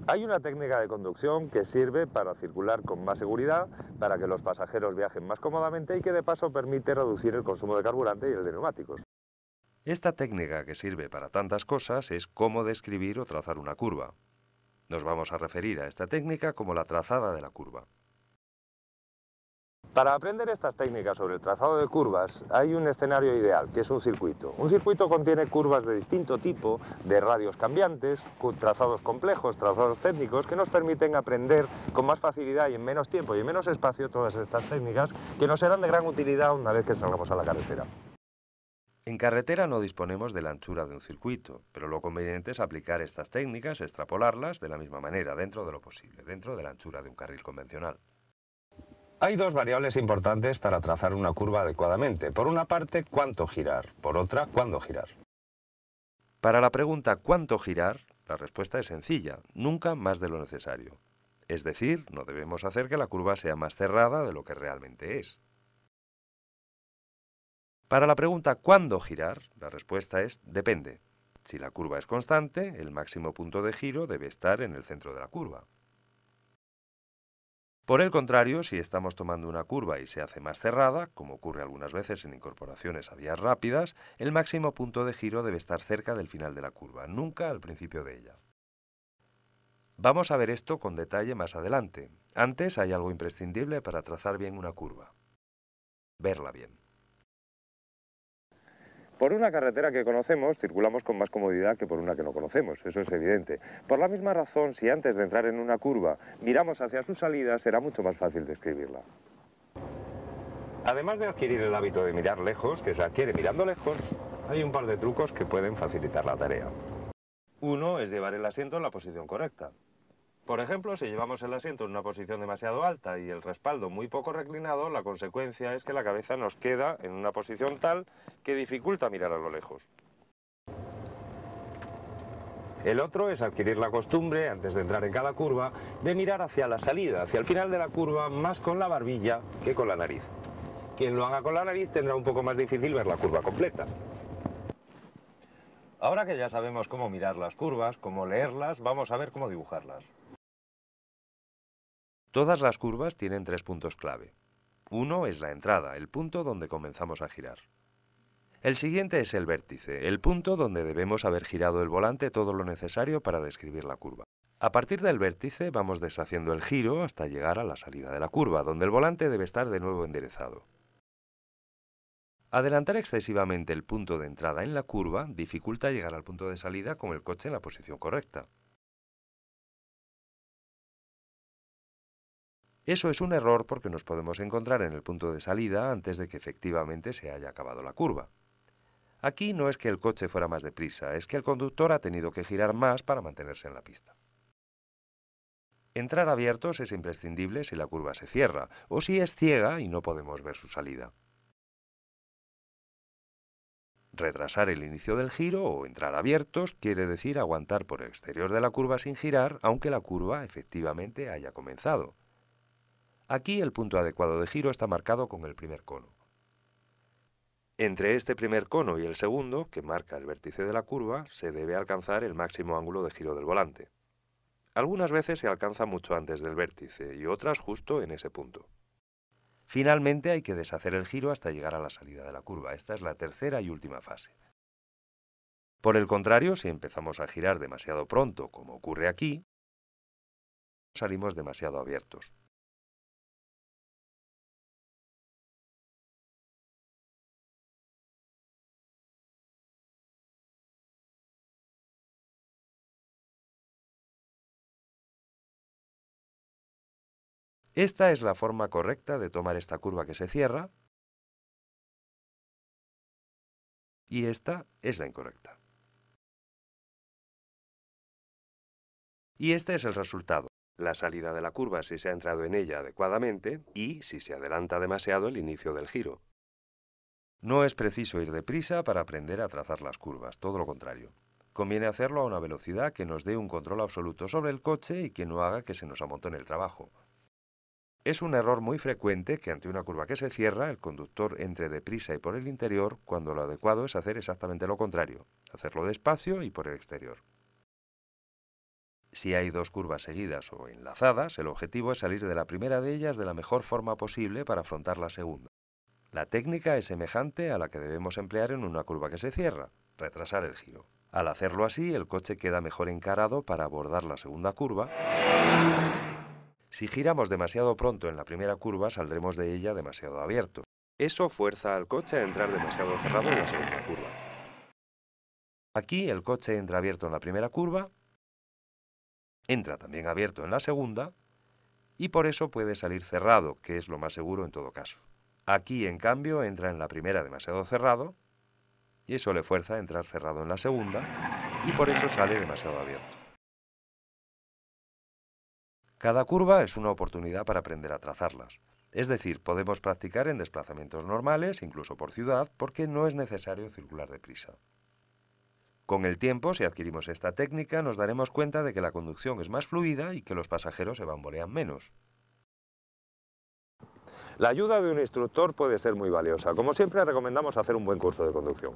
Hay una técnica de conducción que sirve para circular con más seguridad, para que los pasajeros viajen más cómodamente y que de paso permite reducir el consumo de carburante y el de neumáticos. Esta técnica que sirve para tantas cosas es cómo describir o trazar una curva. Nos vamos a referir a esta técnica como la trazada de la curva. Para aprender estas técnicas sobre el trazado de curvas hay un escenario ideal, que es un circuito. Un circuito contiene curvas de distinto tipo, de radios cambiantes, trazados complejos, trazados técnicos, que nos permiten aprender con más facilidad y en menos tiempo y en menos espacio todas estas técnicas que nos serán de gran utilidad una vez que salgamos a la carretera. En carretera no disponemos de la anchura de un circuito, pero lo conveniente es aplicar estas técnicas, extrapolarlas de la misma manera, dentro de lo posible, dentro de la anchura de un carril convencional. Hay dos variables importantes para trazar una curva adecuadamente. Por una parte, cuánto girar. Por otra, cuándo girar. Para la pregunta ¿cuánto girar?, la respuesta es sencilla, nunca más de lo necesario. Es decir, no debemos hacer que la curva sea más cerrada de lo que realmente es. Para la pregunta ¿cuándo girar?, la respuesta es depende. Si la curva es constante, el máximo punto de giro debe estar en el centro de la curva. Por el contrario, si estamos tomando una curva y se hace más cerrada, como ocurre algunas veces en incorporaciones a vías rápidas, el máximo punto de giro debe estar cerca del final de la curva, nunca al principio de ella. Vamos a ver esto con detalle más adelante. Antes hay algo imprescindible para trazar bien una curva: verla bien. Por una carretera que conocemos, circulamos con más comodidad que por una que no conocemos, eso es evidente. Por la misma razón, si antes de entrar en una curva miramos hacia su salida, será mucho más fácil describirla. Además de adquirir el hábito de mirar lejos, que se adquiere mirando lejos, hay un par de trucos que pueden facilitar la tarea. Uno es llevar el asiento en la posición correcta. Por ejemplo, si llevamos el asiento en una posición demasiado alta y el respaldo muy poco reclinado, la consecuencia es que la cabeza nos queda en una posición tal que dificulta mirar a lo lejos. El otro es adquirir la costumbre, antes de entrar en cada curva, de mirar hacia la salida, hacia el final de la curva, más con la barbilla que con la nariz. Quien lo haga con la nariz tendrá un poco más difícil ver la curva completa. Ahora que ya sabemos cómo mirar las curvas, cómo leerlas, vamos a ver cómo dibujarlas. Todas las curvas tienen tres puntos clave. Uno es la entrada, el punto donde comenzamos a girar. El siguiente es el vértice, el punto donde debemos haber girado el volante todo lo necesario para describir la curva. A partir del vértice vamos deshaciendo el giro hasta llegar a la salida de la curva, donde el volante debe estar de nuevo enderezado. Adelantar excesivamente el punto de entrada en la curva dificulta llegar al punto de salida con el coche en la posición correcta. Eso es un error porque nos podemos encontrar en el punto de salida antes de que efectivamente se haya acabado la curva. Aquí no es que el coche fuera más deprisa, es que el conductor ha tenido que girar más para mantenerse en la pista. Entrar abiertos es imprescindible si la curva se cierra, o si es ciega y no podemos ver su salida. Retrasar el inicio del giro o entrar abiertos quiere decir aguantar por el exterior de la curva sin girar, aunque la curva efectivamente haya comenzado. Aquí el punto adecuado de giro está marcado con el primer cono. Entre este primer cono y el segundo, que marca el vértice de la curva, se debe alcanzar el máximo ángulo de giro del volante. Algunas veces se alcanza mucho antes del vértice y otras justo en ese punto. Finalmente hay que deshacer el giro hasta llegar a la salida de la curva. Esta es la tercera y última fase. Por el contrario, si empezamos a girar demasiado pronto, como ocurre aquí, salimos demasiado abiertos. Esta es la forma correcta de tomar esta curva que se cierra y esta es la incorrecta. Y este es el resultado: la salida de la curva si se ha entrado en ella adecuadamente y si se adelanta demasiado el inicio del giro. No es preciso ir deprisa para aprender a trazar las curvas, todo lo contrario. Conviene hacerlo a una velocidad que nos dé un control absoluto sobre el coche y que no haga que se nos amontone el trabajo. Es un error muy frecuente que ante una curva que se cierra, el conductor entre deprisa y por el interior, cuando lo adecuado es hacer exactamente lo contrario, hacerlo despacio y por el exterior. Si hay dos curvas seguidas o enlazadas, el objetivo es salir de la primera de ellas de la mejor forma posible para afrontar la segunda. La técnica es semejante a la que debemos emplear en una curva que se cierra, retrasar el giro. Al hacerlo así, el coche queda mejor encarado para abordar la segunda curva. Si giramos demasiado pronto en la primera curva, saldremos de ella demasiado abiertos. Eso fuerza al coche a entrar demasiado cerrado en la segunda curva. Aquí el coche entra abierto en la primera curva, entra también abierto en la segunda, y por eso puede salir cerrado, que es lo más seguro en todo caso. Aquí, en cambio, entra en la primera demasiado cerrado, y eso le fuerza a entrar cerrado en la segunda, y por eso sale demasiado abierto. Cada curva es una oportunidad para aprender a trazarlas. Es decir, podemos practicar en desplazamientos normales, incluso por ciudad, porque no es necesario circular deprisa. Con el tiempo, si adquirimos esta técnica, nos daremos cuenta de que la conducción es más fluida y que los pasajeros se bambolean menos. La ayuda de un instructor puede ser muy valiosa. Como siempre, recomendamos hacer un buen curso de conducción.